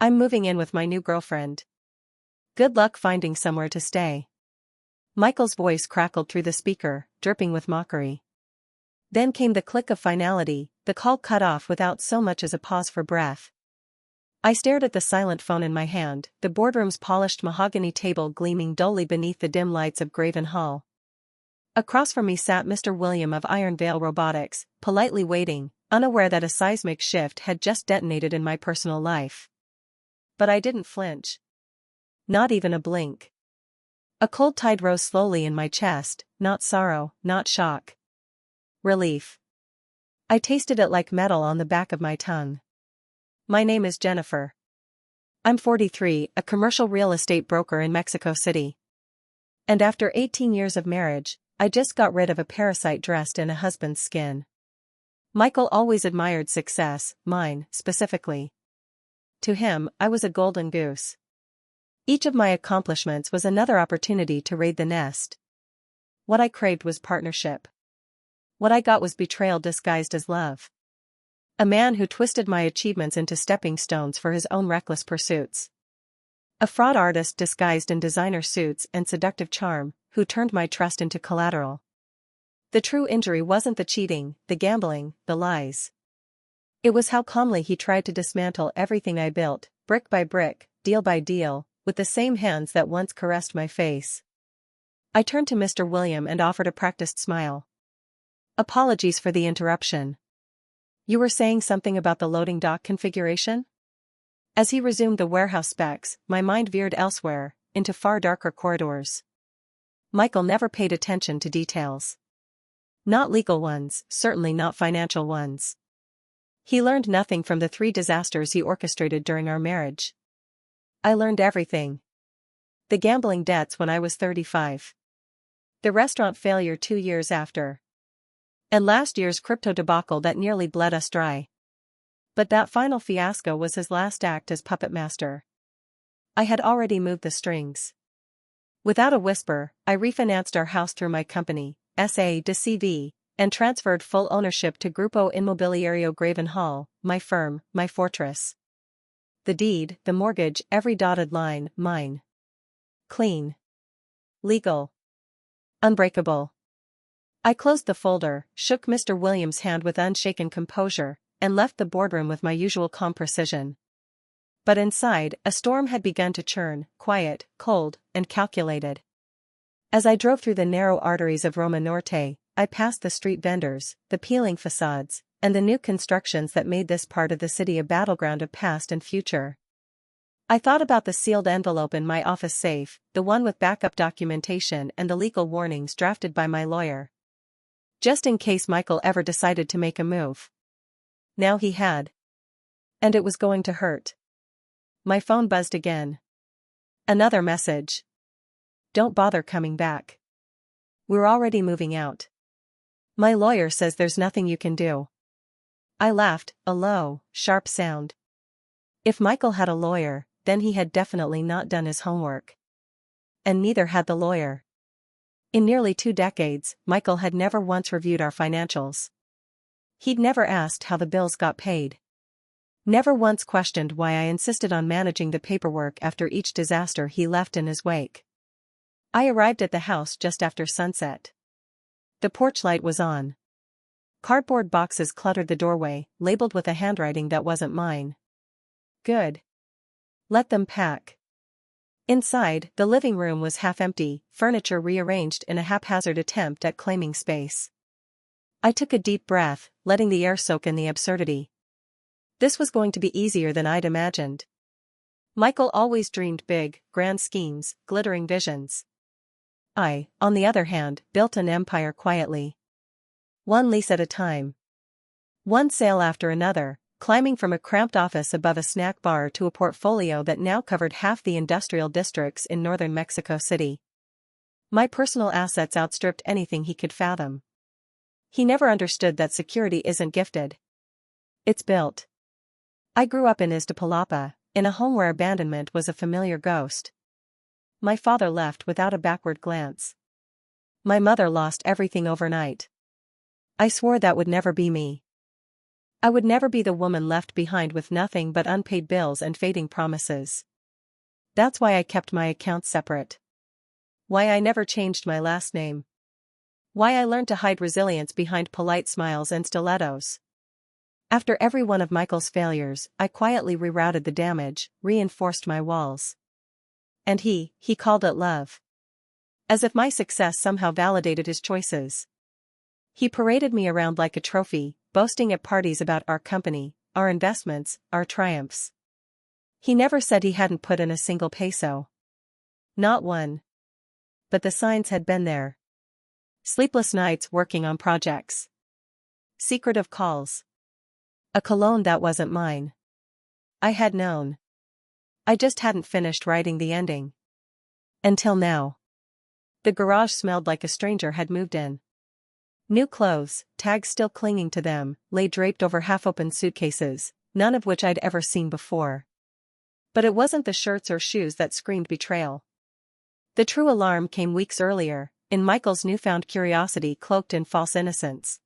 I'm moving in with my new girlfriend. Good luck finding somewhere to stay. Michael's voice crackled through the speaker, dripping with mockery. Then came the click of finality, the call cut off without so much as a pause for breath. I stared at the silent phone in my hand, the boardroom's polished mahogany table gleaming dully beneath the dim lights of Graven Hall. Across from me sat Mr. William of Iron Veil Robotics, politely waiting, unaware that a seismic shift had just detonated in my personal life. But I didn't flinch. Not even a blink. A cold tide rose slowly in my chest, not sorrow, not shock. Relief. I tasted it like metal on the back of my tongue. My name is Jennifer. I'm 43, a commercial real estate broker in Mexico City. And after 18 years of marriage, I just got rid of a parasite dressed in a husband's skin. Michael always admired success, mine, specifically. To him, I was a golden goose. Each of my accomplishments was another opportunity to raid the nest. What I craved was partnership. What I got was betrayal disguised as love. A man who twisted my achievements into stepping stones for his own reckless pursuits. A fraud artist disguised in designer suits and seductive charm, who turned my trust into collateral. The true injury wasn't the cheating, the gambling, the lies. It was how calmly he tried to dismantle everything I built, brick by brick, deal by deal, with the same hands that once caressed my face. I turned to Mr. William and offered a practiced smile. Apologies for the interruption. You were saying something about the loading dock configuration? As he resumed the warehouse specs, my mind veered elsewhere, into far darker corridors. Michael never paid attention to details. Not legal ones, certainly not financial ones. He learned nothing from the 3 disasters he orchestrated during our marriage. I learned everything. The gambling debts when I was 35. The restaurant failure 2 years after. And last year's crypto debacle that nearly bled us dry. But that final fiasco was his last act as puppet master. I had already moved the strings. Without a whisper, I refinanced our house through my company, SA de CV, and transferred full ownership to Grupo Inmobiliario Graven Hall, my firm, my fortress. The deed, the mortgage, every dotted line, mine. Clean. Legal. Unbreakable. I closed the folder, shook Mr. Williams' hand with unshaken composure, and left the boardroom with my usual calm precision. But inside, a storm had begun to churn, quiet, cold, and calculated. As I drove through the narrow arteries of Roma Norte, I passed the street vendors, the peeling facades, and the new constructions that made this part of the city a battleground of past and future. I thought about the sealed envelope in my office safe, the one with backup documentation and the legal warnings drafted by my lawyer. Just in case Michael ever decided to make a move. Now he had. And it was going to hurt. My phone buzzed again. Another message. Don't bother coming back. We're already moving out. My lawyer says there's nothing you can do. I laughed, a low, sharp sound. If Michael had a lawyer, then he had definitely not done his homework. And neither had the lawyer. In nearly 2 decades, Michael had never once reviewed our financials. He'd never asked how the bills got paid. Never once questioned why I insisted on managing the paperwork after each disaster he left in his wake. I arrived at the house just after sunset. The porch light was on. Cardboard boxes cluttered the doorway, labeled with a handwriting that wasn't mine. Good. Let them pack. Inside, the living room was half empty, furniture rearranged in a haphazard attempt at claiming space. I took a deep breath, letting the air soak in the absurdity. This was going to be easier than I'd imagined. Michael always dreamed big, grand schemes, glittering visions. I, on the other hand, built an empire quietly. One lease at a time. One sale after another, climbing from a cramped office above a snack bar to a portfolio that now covered half the industrial districts in northern Mexico City. My personal assets outstripped anything he could fathom. He never understood that security isn't gifted. It's built. I grew up in Iztapalapa, in a home where abandonment was a familiar ghost. My father left without a backward glance. My mother lost everything overnight. I swore that would never be me. I would never be the woman left behind with nothing but unpaid bills and fading promises. That's why I kept my accounts separate. Why I never changed my last name. Why I learned to hide resilience behind polite smiles and stilettos. After every one of Michael's failures, I quietly rerouted the damage, reinforced my walls. And he called it love. As if my success somehow validated his choices. He paraded me around like a trophy, boasting at parties about our company, our investments, our triumphs. He never said he hadn't put in a single peso. Not one. But the signs had been there. Sleepless nights working on projects. Secretive calls. A cologne that wasn't mine. I had known. I just hadn't finished writing the ending. Until now. The garage smelled like a stranger had moved in. New clothes, tags still clinging to them, lay draped over half-open suitcases, none of which I'd ever seen before. But it wasn't the shirts or shoes that screamed betrayal. The true alarm came weeks earlier, in Michael's newfound curiosity cloaked in false innocence.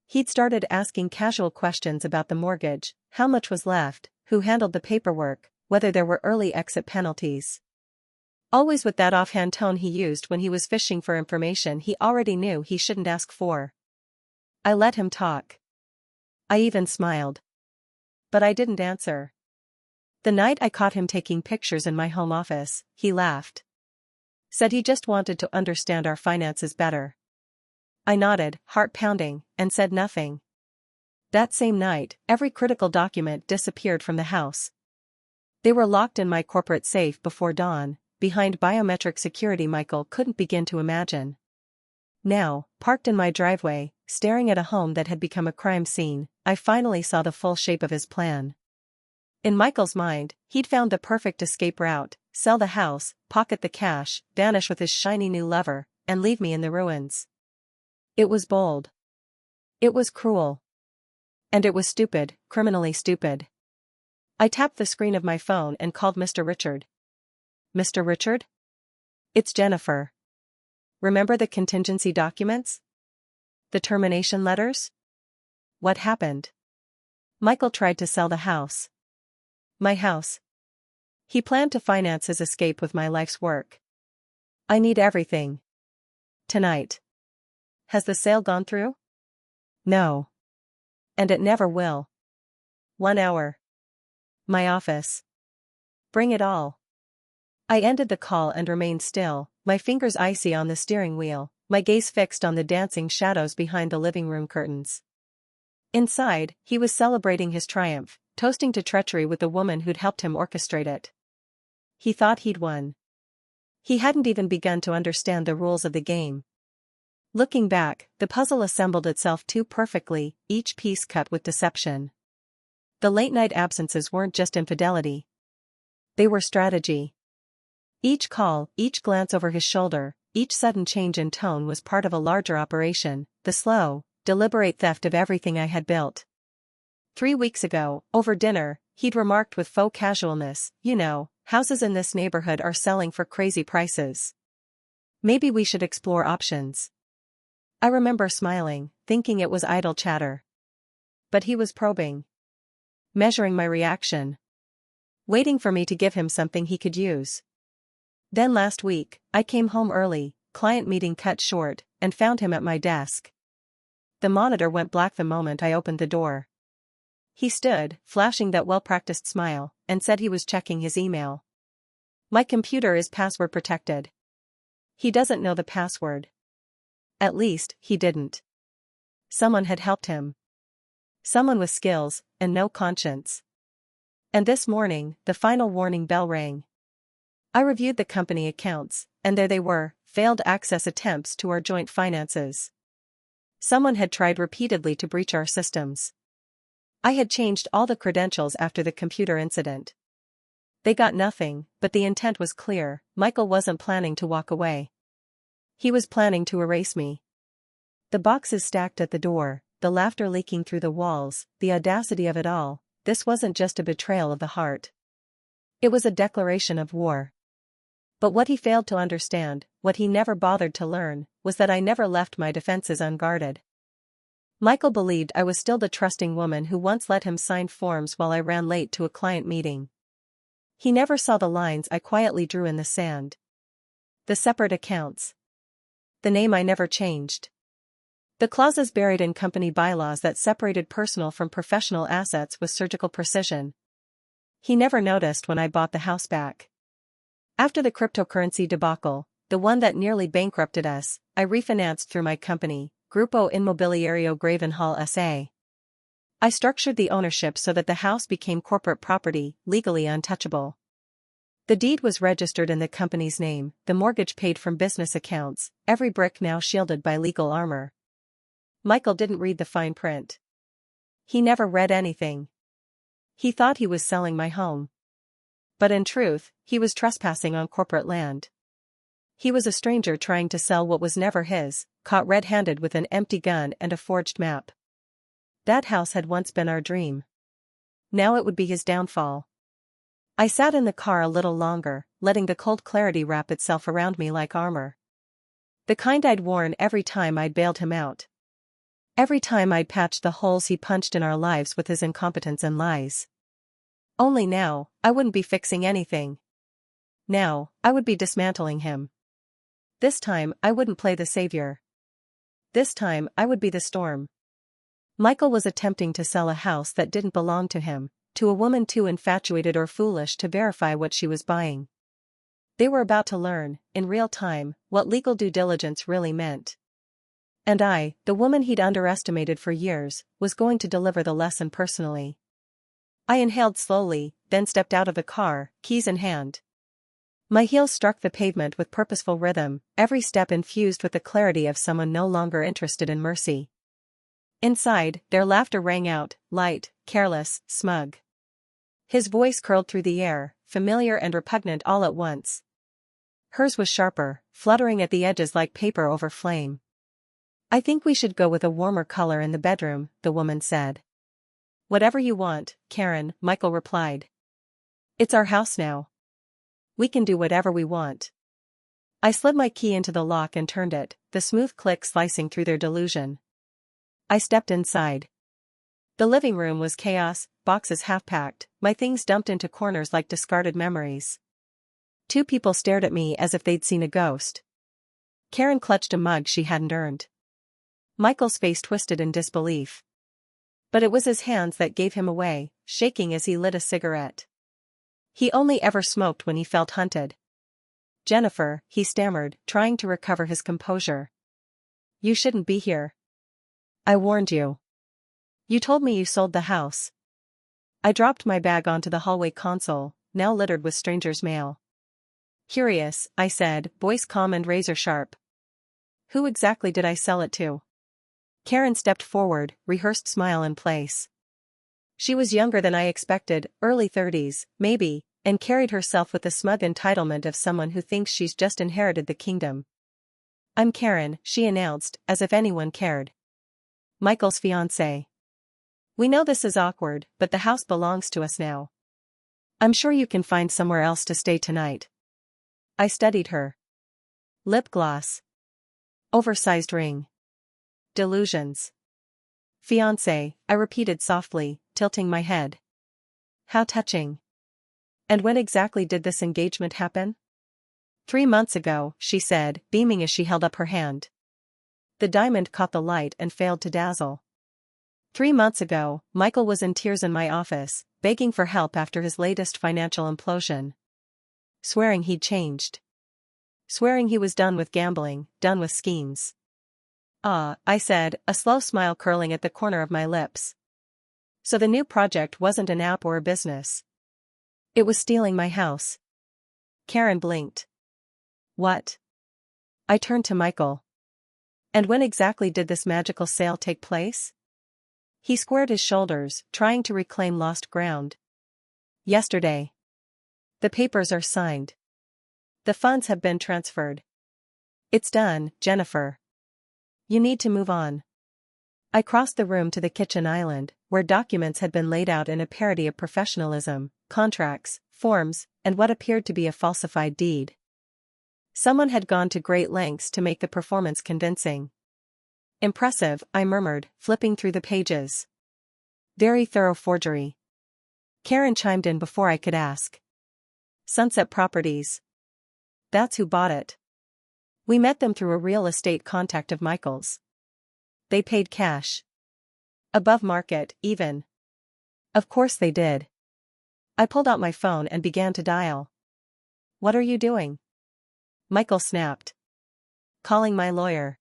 He'd started asking casual questions about the mortgage, how much was left, who handled the paperwork, whether there were early exit penalties. Always with that offhand tone he used when he was fishing for information he already knew he shouldn't ask for. I let him talk. I even smiled. But I didn't answer. The night I caught him taking pictures in my home office, he laughed. Said he just wanted to understand our finances better. I nodded, heart pounding, and said nothing. That same night, every critical document disappeared from the house. They were locked in my corporate safe before dawn, behind biometric security Michael couldn't begin to imagine. Now, parked in my driveway, staring at a home that had become a crime scene, I finally saw the full shape of his plan. In Michael's mind, he'd found the perfect escape route: sell the house, pocket the cash, vanish with his shiny new lover, and leave me in the ruins. It was bold. It was cruel. And it was stupid, criminally stupid. I tapped the screen of my phone and called Mr. Richard. Mr. Richard? It's Jennifer. Remember the contingency documents? The termination letters? What happened? Michael tried to sell the house. My house. He planned to finance his escape with my life's work. I need everything. Tonight. Has the sale gone through? No. And it never will. 1 hour. My office. Bring it all. I ended the call and remained still, my fingers icy on the steering wheel, my gaze fixed on the dancing shadows behind the living room curtains. Inside, he was celebrating his triumph, toasting to treachery with the woman who'd helped him orchestrate it. He thought he'd won. He hadn't even begun to understand the rules of the game. Looking back, the puzzle assembled itself too perfectly, each piece cut with deception. The late-night absences weren't just infidelity. They were strategy. Each call, each glance over his shoulder, each sudden change in tone was part of a larger operation, the slow, deliberate theft of everything I had built. 3 weeks ago, over dinner, he'd remarked with faux casualness, "You know, houses in this neighborhood are selling for crazy prices. Maybe we should explore options." I remember smiling, thinking it was idle chatter. But he was probing. Measuring my reaction. Waiting for me to give him something he could use. Then last week, I came home early, client meeting cut short, and found him at my desk. The monitor went black the moment I opened the door. He stood, flashing that well-practiced smile, and said he was checking his email. "My computer is password protected." He doesn't know the password. At least, he didn't. Someone had helped him. Someone with skills, and no conscience. And this morning, the final warning bell rang. I reviewed the company accounts, and there they were, failed access attempts to our joint finances. Someone had tried repeatedly to breach our systems. I had changed all the credentials after the computer incident. They got nothing, but the intent was clear: Michael wasn't planning to walk away. He was planning to erase me. The boxes stacked at the door, the laughter leaking through the walls, the audacity of it all. This wasn't just a betrayal of the heart. It was a declaration of war. But what he failed to understand, what he never bothered to learn, was that I never left my defenses unguarded. Michael believed I was still the trusting woman who once let him sign forms while I ran late to a client meeting. He never saw the lines I quietly drew in the sand. The separate accounts. The name I never changed. The clauses buried in company bylaws that separated personal from professional assets with surgical precision. He never noticed when I bought the house back. After the cryptocurrency debacle, the one that nearly bankrupted us, I refinanced through my company, Grupo Inmobiliario Gravenhall S.A. I structured the ownership so that the house became corporate property, legally untouchable. The deed was registered in the company's name, the mortgage paid from business accounts, every brick now shielded by legal armor. Michael didn't read the fine print. He never read anything. He thought he was selling my home. But in truth, he was trespassing on corporate land. He was a stranger trying to sell what was never his, caught red-handed with an empty gun and a forged map. That house had once been our dream. Now it would be his downfall. I sat in the car a little longer, letting the cold clarity wrap itself around me like armor. The kind I'd worn every time I'd bailed him out. Every time I'd patched the holes he punched in our lives with his incompetence and lies. Only now, I wouldn't be fixing anything. Now, I would be dismantling him. This time, I wouldn't play the savior. This time, I would be the storm. Michael was attempting to sell a house that didn't belong to him, to a woman too infatuated or foolish to verify what she was buying. They were about to learn, in real time, what legal due diligence really meant. And I, the woman he'd underestimated for years, was going to deliver the lesson personally. I inhaled slowly, then stepped out of the car, keys in hand. My heels struck the pavement with purposeful rhythm, every step infused with the clarity of someone no longer interested in mercy. Inside, their laughter rang out, light, careless, smug. His voice curled through the air, familiar and repugnant all at once. Hers was sharper, fluttering at the edges like paper over flame. "I think we should go with a warmer color in the bedroom," the woman said. "Whatever you want, Karen," Michael replied. "It's our house now. We can do whatever we want." I slid my key into the lock and turned it, the smooth click slicing through their delusion. I stepped inside. The living room was chaos, boxes half-packed, my things dumped into corners like discarded memories. Two people stared at me as if they'd seen a ghost. Karen clutched a mug she hadn't earned. Michael's face twisted in disbelief. But it was his hands that gave him away, shaking as he lit a cigarette. He only ever smoked when he felt hunted. "Jennifer," he stammered, trying to recover his composure. "You shouldn't be here. I warned you. You told me you sold the house." I dropped my bag onto the hallway console, now littered with strangers' mail. "Curious," I said, voice calm and razor-sharp. "Who exactly did I sell it to?" Karen stepped forward, rehearsed smile in place. She was younger than I expected, early 30s, maybe, and carried herself with the smug entitlement of someone who thinks she's just inherited the kingdom. "I'm Karen," she announced, as if anyone cared. "Michael's fiancée. We know this is awkward, but the house belongs to us now. I'm sure you can find somewhere else to stay tonight." I studied her. Lip gloss. Oversized ring. Delusions. "Fiancé," I repeated softly, tilting my head. "How touching. And when exactly did this engagement happen?" 3 months ago, she said, beaming as she held up her hand. The diamond caught the light and failed to dazzle. 3 months ago, Michael was in tears in my office, begging for help after his latest financial implosion. Swearing he'd changed. Swearing he was done with gambling, done with schemes. "Ah," I said, a slow smile curling at the corner of my lips. "So the new project wasn't an app or a business. It was stealing my house." Karen blinked. "What?" I turned to Michael. "And when exactly did this magical sale take place?" He squared his shoulders, trying to reclaim lost ground. "Yesterday. The papers are signed. The funds have been transferred. It's done, Jennifer. You need to move on." I crossed the room to the kitchen island, where documents had been laid out in a parody of professionalism, contracts, forms, and what appeared to be a falsified deed. Someone had gone to great lengths to make the performance convincing. Impressive, I murmured, flipping through the pages. Very thorough forgery. Karen chimed in before I could ask. Sunset Properties. That's who bought it. We met them through a real estate contact of Michael's. They paid cash. Above market, even. Of course they did. I pulled out my phone and began to dial. What are you doing? Michael snapped. Calling my lawyer.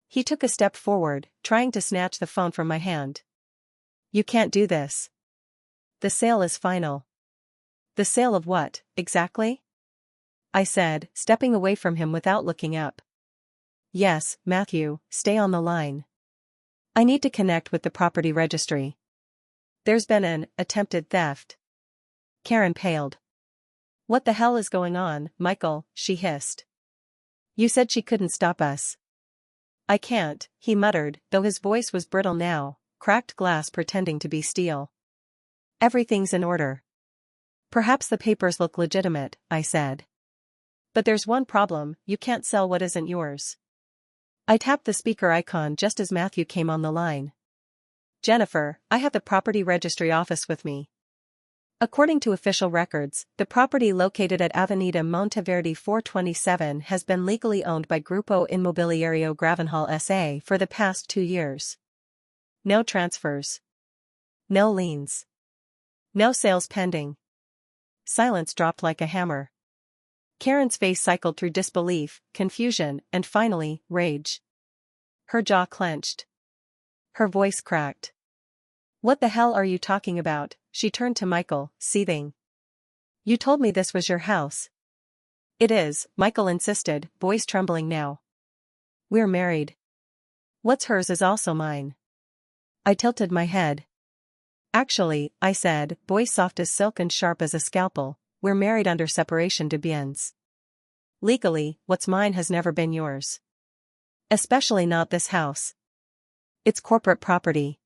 He took a step forward, trying to snatch the phone from my hand. You can't do this. The sale is final. The sale of what, exactly? I said, stepping away from him without looking up. Yes, Matthew, stay on the line. I need to connect with the property registry. There's been an attempted theft. Karen paled. What the hell is going on, Michael, she hissed. You said she couldn't stop us. I can't, he muttered, though his voice was brittle now, cracked glass pretending to be steel. Everything's in order. Perhaps the papers look legitimate, I said. But there's one problem, you can't sell what isn't yours. I tapped the speaker icon just as Matthew came on the line. Jennifer, I have the property registry office with me. According to official records, the property located at Avenida Monteverde 427 has been legally owned by Grupo Inmobiliario Gravenhall S.A. for the past 2 years. No transfers. No liens. No sales pending. Silence dropped like a hammer. Karen's face cycled through disbelief, confusion, and finally, rage. Her jaw clenched. Her voice cracked. What the hell are you talking about? She turned to Michael, seething. You told me this was your house. It is, Michael insisted, voice trembling now. We're married. What's hers is also mine. I tilted my head. Actually, I said, voice soft as silk and sharp as a scalpel, we're married under separation de biens. Legally, what's mine has never been yours. Especially not this house. It's corporate property.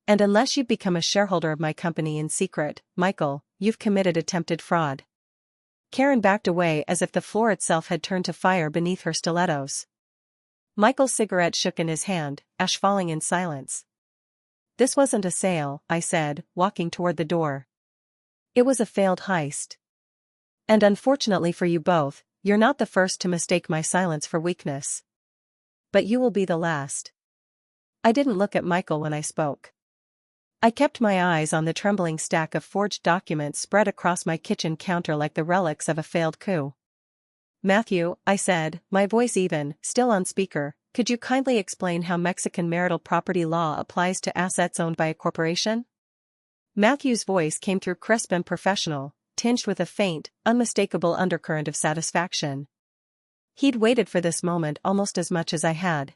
And unless you've become a shareholder of my company in secret, Michael, you've committed attempted fraud. Karen backed away as if the floor itself had turned to fire beneath her stilettos. Michael's cigarette shook in his hand, ash falling in silence. This wasn't a sale, I said, walking toward the door. It was a failed heist. And unfortunately for you both, you're not the first to mistake my silence for weakness. But you will be the last. I didn't look at Michael when I spoke. I kept my eyes on the trembling stack of forged documents spread across my kitchen counter like the relics of a failed coup. Matthew, I said, my voice even, still on speaker, could you kindly explain how Mexican marital property law applies to assets owned by a corporation? Matthew's voice came through crisp and professional, tinged with a faint, unmistakable undercurrent of satisfaction. He'd waited for this moment almost as much as I had.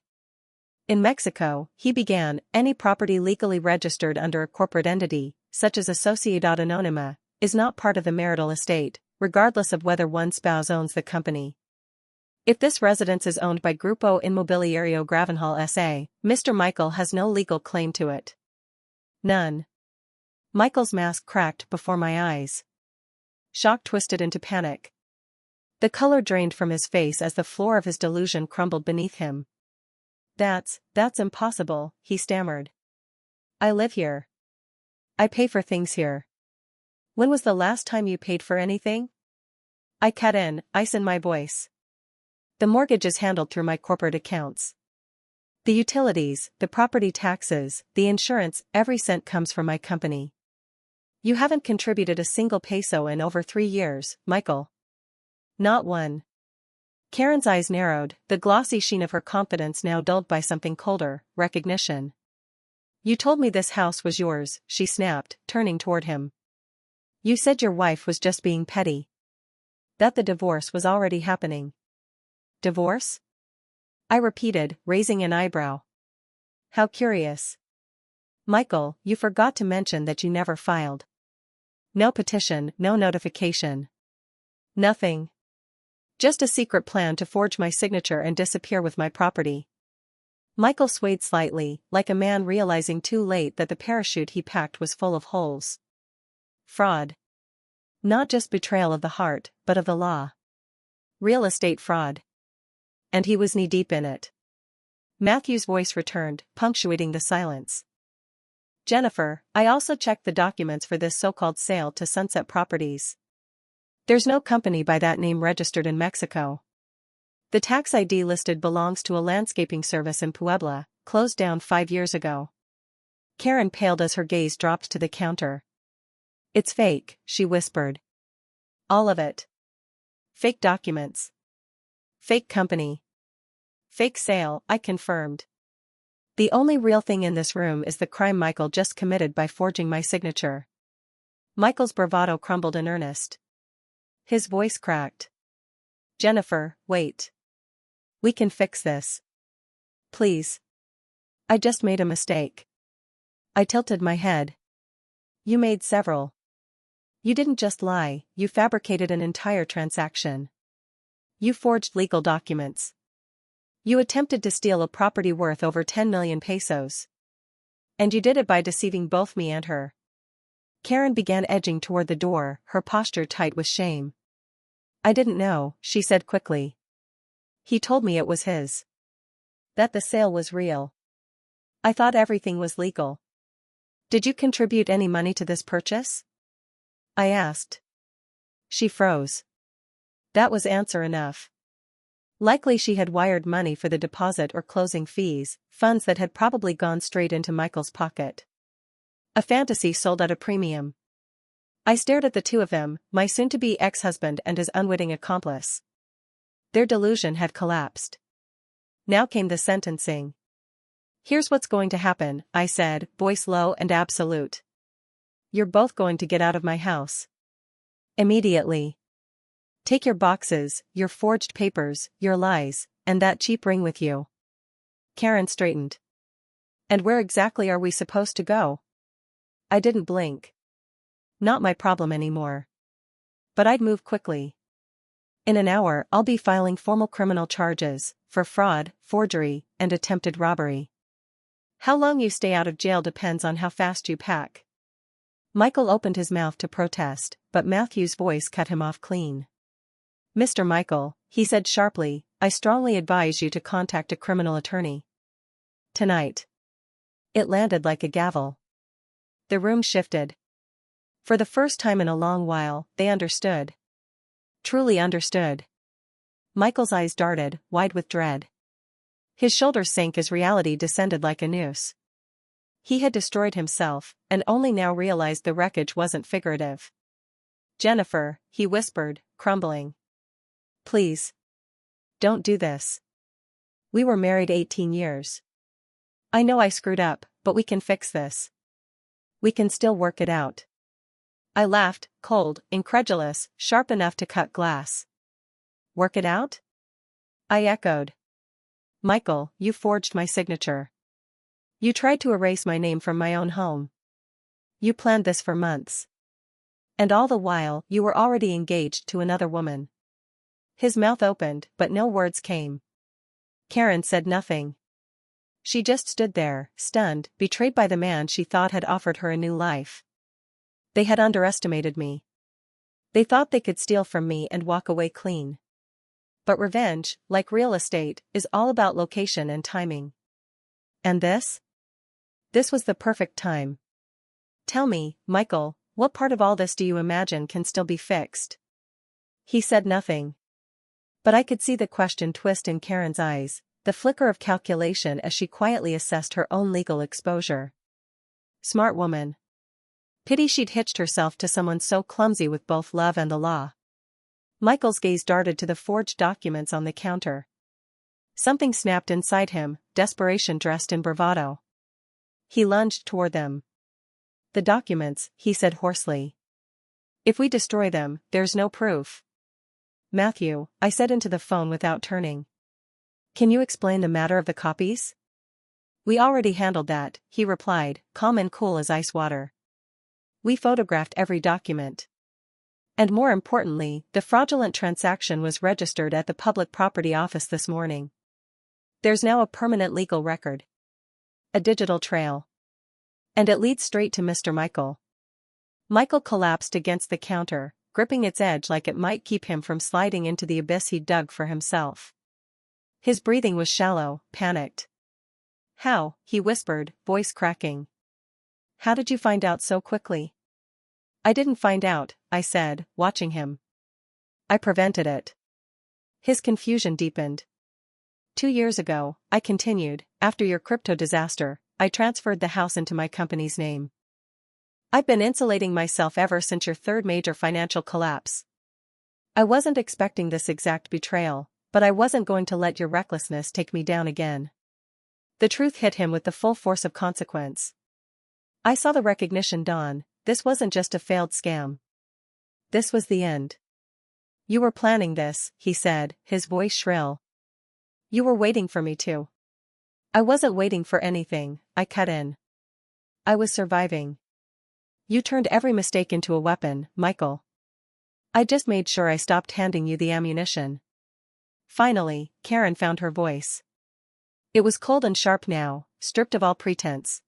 In Mexico, he began, any property legally registered under a corporate entity, such as a Sociedad Anónima, is not part of the marital estate, regardless of whether one spouse owns the company. If this residence is owned by Grupo Inmobiliario Gravenhall S.A., Mr. Michael has no legal claim to it. None. Michael's mask cracked before my eyes. Shock twisted into panic. The color drained from his face as the floor of his delusion crumbled beneath him. That's impossible, he stammered. I live here. I pay for things here. When was the last time you paid for anything? I cut in, ice in my voice. The mortgage is handled through my corporate accounts. The utilities, the property taxes, the insurance, every cent comes from my company. You haven't contributed a single peso in over 3 years, Michael. Not one. Karen's eyes narrowed, the glossy sheen of her confidence now dulled by something colder, recognition. You told me this house was yours, she snapped, turning toward him. You said your wife was just being petty. That the divorce was already happening. Divorce? I repeated, raising an eyebrow. How curious. Michael, you forgot to mention that you never filed. No petition, no notification. Nothing. Just a secret plan to forge my signature and disappear with my property. Michael swayed slightly, like a man realizing too late that the parachute he packed was full of holes. Fraud. Not just betrayal of the heart, but of the law. Real estate fraud. And he was knee-deep in it. Matthew's voice returned, punctuating the silence. Jennifer, I also checked the documents for this so-called sale to Sunset Properties. There's no company by that name registered in Mexico. The tax ID listed belongs to a landscaping service in Puebla, closed down 5 years ago. Karen paled as her gaze dropped to the counter. It's fake, she whispered. All of it. Fake documents. Fake company. Fake sale, I confirmed. The only real thing in this room is the crime Michael just committed by forging my signature. Michael's bravado crumbled in earnest. His voice cracked. Jennifer, wait. We can fix this. Please. I just made a mistake. I tilted my head. You made several. You didn't just lie, you fabricated an entire transaction. You forged legal documents. You attempted to steal a property worth over 10 million pesos. And you did it by deceiving both me and her. Karen began edging toward the door, her posture tight with shame. I didn't know, she said quickly. He told me it was his. That the sale was real. I thought everything was legal. Did you contribute any money to this purchase? I asked. She froze. That was answer enough. Likely she had wired money for the deposit or closing fees, funds that had probably gone straight into Michael's pocket. A fantasy sold at a premium. I stared at the two of them, my soon-to-be ex-husband and his unwitting accomplice. Their delusion had collapsed. Now came the sentencing. Here's what's going to happen, I said, voice low and absolute. You're both going to get out of my house. Immediately. Take your boxes, your forged papers, your lies, and that cheap ring with you. Karen straightened. And where exactly are we supposed to go? I didn't blink. Not my problem anymore. But I'd move quickly. In an hour, I'll be filing formal criminal charges for fraud, forgery, and attempted robbery. How long you stay out of jail depends on how fast you pack. Michael opened his mouth to protest, but Matthew's voice cut him off clean. Mr. Michael, he said sharply, I strongly advise you to contact a criminal attorney. Tonight. It landed like a gavel. The room shifted. For the first time in a long while, they understood. Truly understood. Michael's eyes darted, wide with dread. His shoulders sank as reality descended like a noose. He had destroyed himself, and only now realized the wreckage wasn't figurative. Jennifer, he whispered, crumbling. Please. Don't do this. We were married 18 years. I know I screwed up, but we can fix this. We can still work it out. I laughed, cold, incredulous, sharp enough to cut glass. Work it out? I echoed. Michael, you forged my signature. You tried to erase my name from my own home. You planned this for months. And all the while, you were already engaged to another woman. His mouth opened, but no words came. Karen said nothing. She just stood there, stunned, betrayed by the man she thought had offered her a new life. They had underestimated me. They thought they could steal from me and walk away clean. But revenge, like real estate, is all about location and timing. And this? This was the perfect time. Tell me, Michael, what part of all this do you imagine can still be fixed? He said nothing. But I could see the question twist in Karen's eyes, the flicker of calculation as she quietly assessed her own legal exposure. Smart woman. Pity she'd hitched herself to someone so clumsy with both love and the law. Michael's gaze darted to the forged documents on the counter. Something snapped inside him, desperation dressed in bravado. He lunged toward them. The documents, he said hoarsely. If we destroy them, there's no proof. Matthew, I said into the phone without turning. Can you explain the matter of the copies? We already handled that, he replied, calm and cool as ice water. We photographed every document. And more importantly, the fraudulent transaction was registered at the Public Property Office this morning. There's now a permanent legal record. A digital trail. And it leads straight to Mr. Michael. Michael collapsed against the counter, gripping its edge like it might keep him from sliding into the abyss he'd dug for himself. His breathing was shallow, panicked. How? He whispered, voice cracking. How did you find out so quickly? I didn't find out, I said, watching him. I prevented it. His confusion deepened. 2 years ago, I continued, after your crypto disaster, I transferred the house into my company's name. I've been insulating myself ever since your third major financial collapse. I wasn't expecting this exact betrayal, but I wasn't going to let your recklessness take me down again. The truth hit him with the full force of consequence. I saw the recognition dawn. This wasn't just a failed scam. This was the end. You were planning this, he said, his voice shrill. You were waiting for me to. I wasn't waiting for anything, I cut in. I was surviving. You turned every mistake into a weapon, Michael. I just made sure I stopped handing you the ammunition. Finally, Karen found her voice. It was cold and sharp now, stripped of all pretense.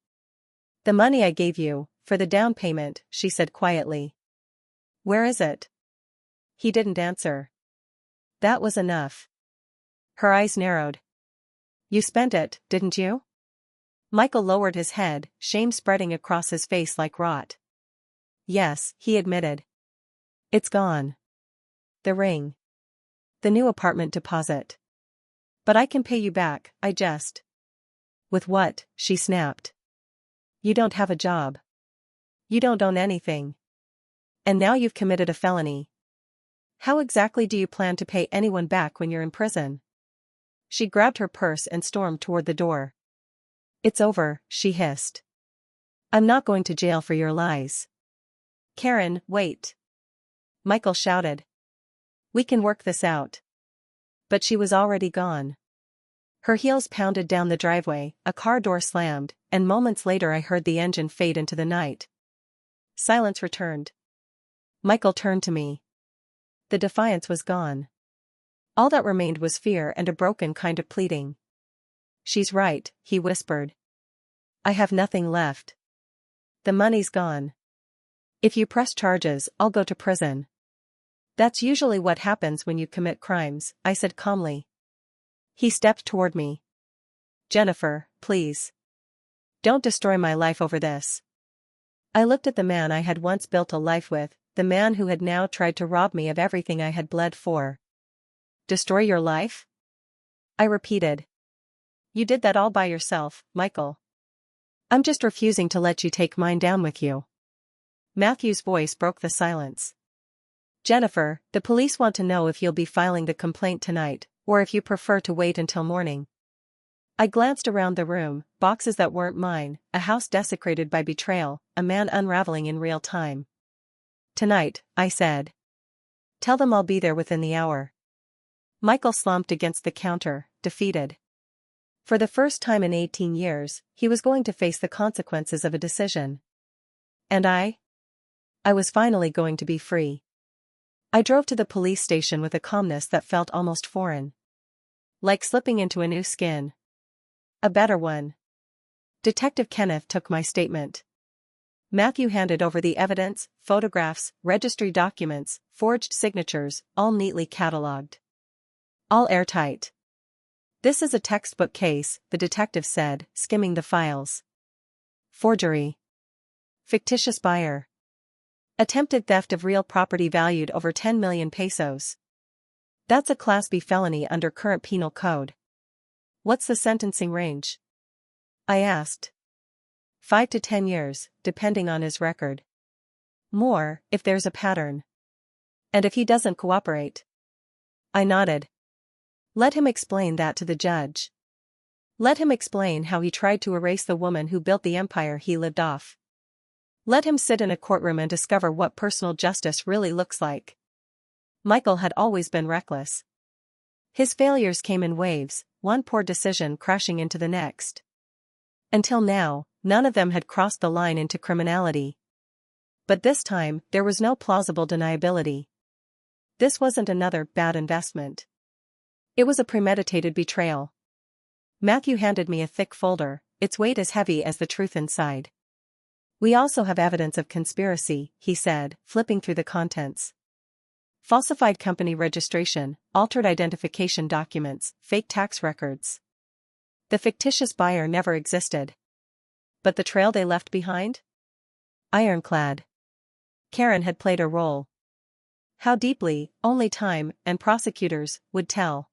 The money I gave you, for the down payment, she said quietly. Where is it? He didn't answer. That was enough. Her eyes narrowed. You spent it, didn't you? Michael lowered his head, shame spreading across his face like rot. Yes, he admitted. It's gone. The ring. The new apartment deposit. But I can pay you back, I just. With what? She snapped. You don't have a job. You don't own anything. And now you've committed a felony. How exactly do you plan to pay anyone back when you're in prison? She grabbed her purse and stormed toward the door. It's over, she hissed. I'm not going to jail for your lies. Karen, wait. Michael shouted. We can work this out. But she was already gone. Her heels pounded down the driveway, a car door slammed, and moments later I heard the engine fade into the night. Silence returned. Michael turned to me. The defiance was gone. All that remained was fear and a broken kind of pleading. She's right, he whispered. I have nothing left. The money's gone. If you press charges, I'll go to prison. That's usually what happens when you commit crimes, I said calmly. He stepped toward me. Jennifer, please. Don't destroy my life over this. I looked at the man I had once built a life with, the man who had now tried to rob me of everything I had bled for. Destroy your life? I repeated. You did that all by yourself, Michael. I'm just refusing to let you take mine down with you. Matthew's voice broke the silence. Jennifer, the police want to know if you'll be filing the complaint tonight, or if you prefer to wait until morning. I glanced around the room, boxes that weren't mine, a house desecrated by betrayal, a man unraveling in real time. Tonight, I said. Tell them I'll be there within the hour. Michael slumped against the counter, defeated. For the first time in 18 years, he was going to face the consequences of a decision. And I was finally going to be free. I drove to the police station with a calmness that felt almost foreign. Like slipping into a new skin. A better one. Detective Kenneth took my statement. Matthew handed over the evidence, photographs, registry documents, forged signatures, all neatly catalogued. All airtight. This is a textbook case, the detective said, skimming the files. Forgery. Fictitious buyer. Attempted theft of real property valued over 10 million pesos. That's a Class B felony under current penal code. What's the sentencing range? I asked. 5 to 10 years, depending on his record. More, if there's a pattern. And if he doesn't cooperate? I nodded. Let him explain that to the judge. Let him explain how he tried to erase the woman who built the empire he lived off. Let him sit in a courtroom and discover what personal justice really looks like. Michael had always been reckless. His failures came in waves, one poor decision crashing into the next. Until now, none of them had crossed the line into criminality. But this time, there was no plausible deniability. This wasn't another bad investment. It was a premeditated betrayal. Matthew handed me a thick folder, its weight as heavy as the truth inside. We also have evidence of conspiracy, he said, flipping through the contents. Falsified company registration, altered identification documents, fake tax records. The fictitious buyer never existed. But the trail they left behind? Ironclad. Karen had played a role. How deeply, only time, and prosecutors, would tell.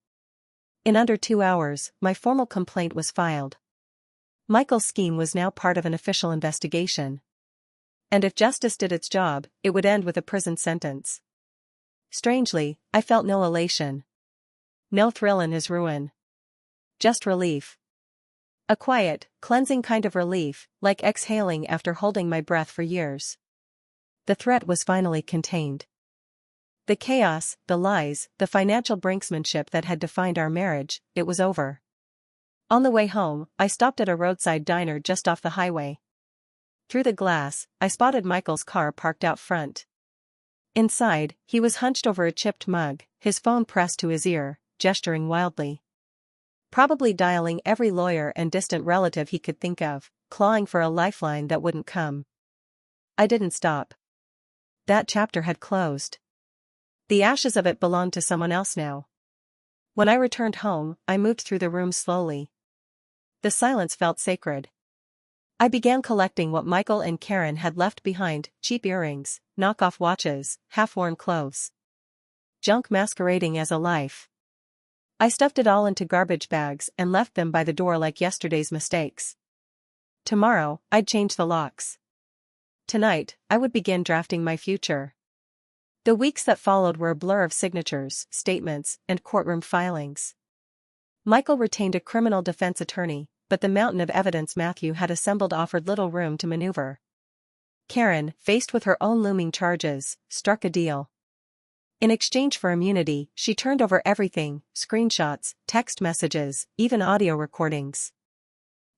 In under 2 hours, my formal complaint was filed. Michael's scheme was now part of an official investigation. And if justice did its job, it would end with a prison sentence. Strangely, I felt no elation. No thrill in his ruin. Just relief. A quiet, cleansing kind of relief, like exhaling after holding my breath for years. The threat was finally contained. The chaos, the lies, the financial brinksmanship that had defined our marriage, it was over. On the way home, I stopped at a roadside diner just off the highway. Through the glass, I spotted Michael's car parked out front. Inside, he was hunched over a chipped mug, his phone pressed to his ear, gesturing wildly. Probably dialing every lawyer and distant relative he could think of, clawing for a lifeline that wouldn't come. I didn't stop. That chapter had closed. The ashes of it belonged to someone else now. When I returned home, I moved through the room slowly. The silence felt sacred. I began collecting what Michael and Karen had left behind: cheap earrings, knockoff watches, half-worn clothes. Junk masquerading as a life. I stuffed it all into garbage bags and left them by the door like yesterday's mistakes. Tomorrow, I'd change the locks. Tonight, I would begin drafting my future. The weeks that followed were a blur of signatures, statements, and courtroom filings. Michael retained a criminal defense attorney, but the mountain of evidence Matthew had assembled offered little room to maneuver. Karen, faced with her own looming charges, struck a deal. In exchange for immunity, she turned over everything: screenshots, text messages, even audio recordings.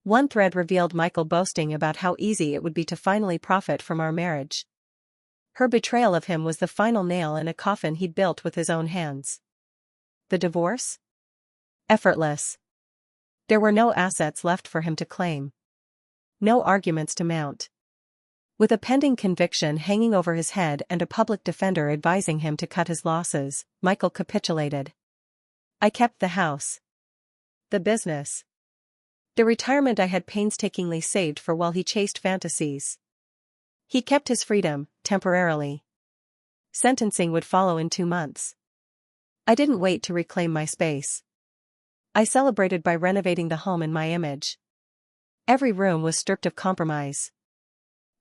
One thread revealed Michael boasting about how easy it would be to finally profit from our marriage. Her betrayal of him was the final nail in a coffin he'd built with his own hands. The divorce? Effortless. There were no assets left for him to claim. No arguments to mount. With a pending conviction hanging over his head and a public defender advising him to cut his losses, Michael capitulated. I kept the house. The business. The retirement I had painstakingly saved for while he chased fantasies. He kept his freedom, temporarily. Sentencing would follow in 2 months. I didn't wait to reclaim my space. I celebrated by renovating the home in my image. Every room was stripped of compromise.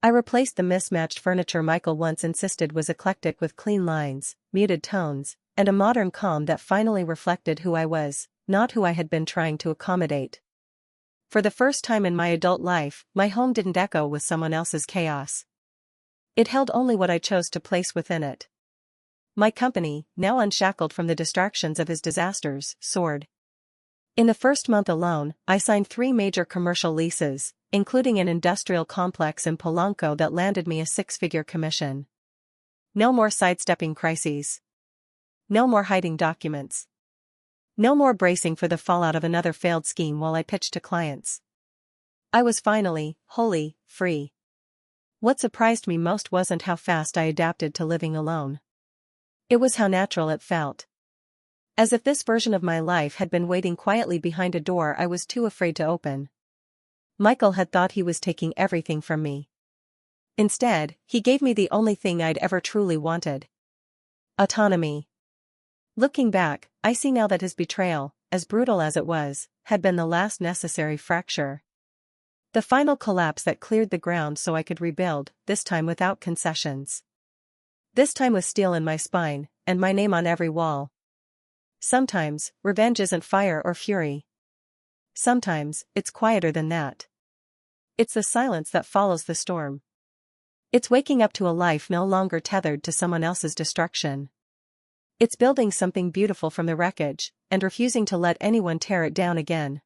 I replaced the mismatched furniture Michael once insisted was eclectic with clean lines, muted tones, and a modern calm that finally reflected who I was, not who I had been trying to accommodate. For the first time in my adult life, my home didn't echo with someone else's chaos. It held only what I chose to place within it. My company, now unshackled from the distractions of his disasters, soared. In the first month alone, I signed 3 major commercial leases, including an industrial complex in Polanco that landed me a 6-figure commission. No more sidestepping crises. No more hiding documents. No more bracing for the fallout of another failed scheme while I pitched to clients. I was finally, wholly, free. What surprised me most wasn't how fast I adapted to living alone. It was how natural it felt. As if this version of my life had been waiting quietly behind a door I was too afraid to open. Michael had thought he was taking everything from me. Instead, he gave me the only thing I'd ever truly wanted. Autonomy. Looking back, I see now that his betrayal, as brutal as it was, had been the last necessary fracture. The final collapse that cleared the ground so I could rebuild, this time without concessions. This time with steel in my spine, and my name on every wall. Sometimes, revenge isn't fire or fury. Sometimes, it's quieter than that. It's the silence that follows the storm. It's waking up to a life no longer tethered to someone else's destruction. It's building something beautiful from the wreckage, and refusing to let anyone tear it down again.